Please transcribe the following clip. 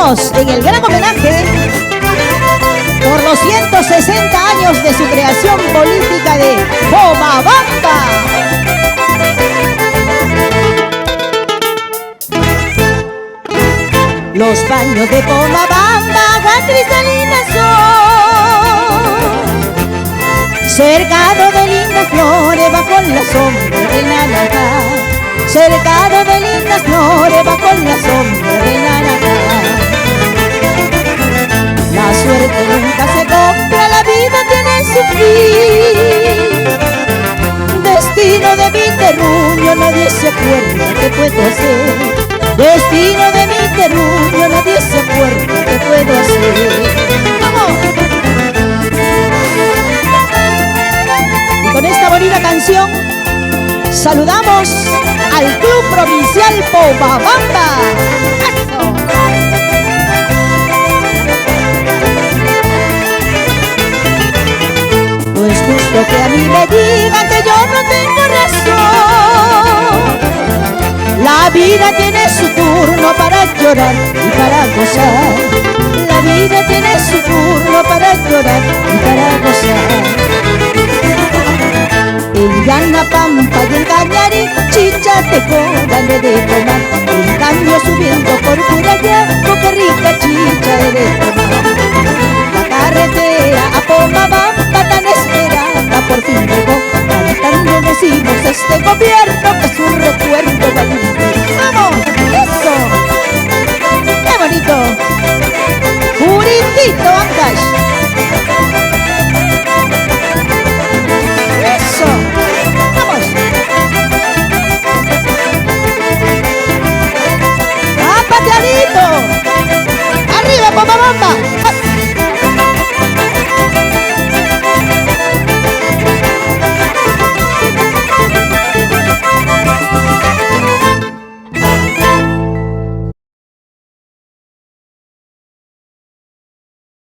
estamos en el gran homenaje por los 160 años de su creación política de Pomabamba. Los baños de Pomabamba, aguas cristalinas son, cercado de lindas flores bajo la sombra del naranjal, cercado de lindas flores bajo la sombra del naranjal. La suerte nunca se compra, la vida tiene su fin. Destino de mi terruño, nadie se acuerda qué puedo hacer. Destino de mi terruño, nadie se acuerda qué puedo hacer. ¡Vamos! Y con esta bonita canción saludamos al Club Provincial Pomabamba. ¡Eso! No es justo que a mí me digan que yo no tengo razón. La vida tiene su turno para llorar y para gozar. La vida tiene su turno para llorar y para gozar. En Yanapampa y en Cañari, chicha de cola le de tomar. En cambio subiendo por Curayá, qué rica chicha he de tomar. La carretera a Pomabamba tan esperada por fin llegó. Cantando decimos este gobierno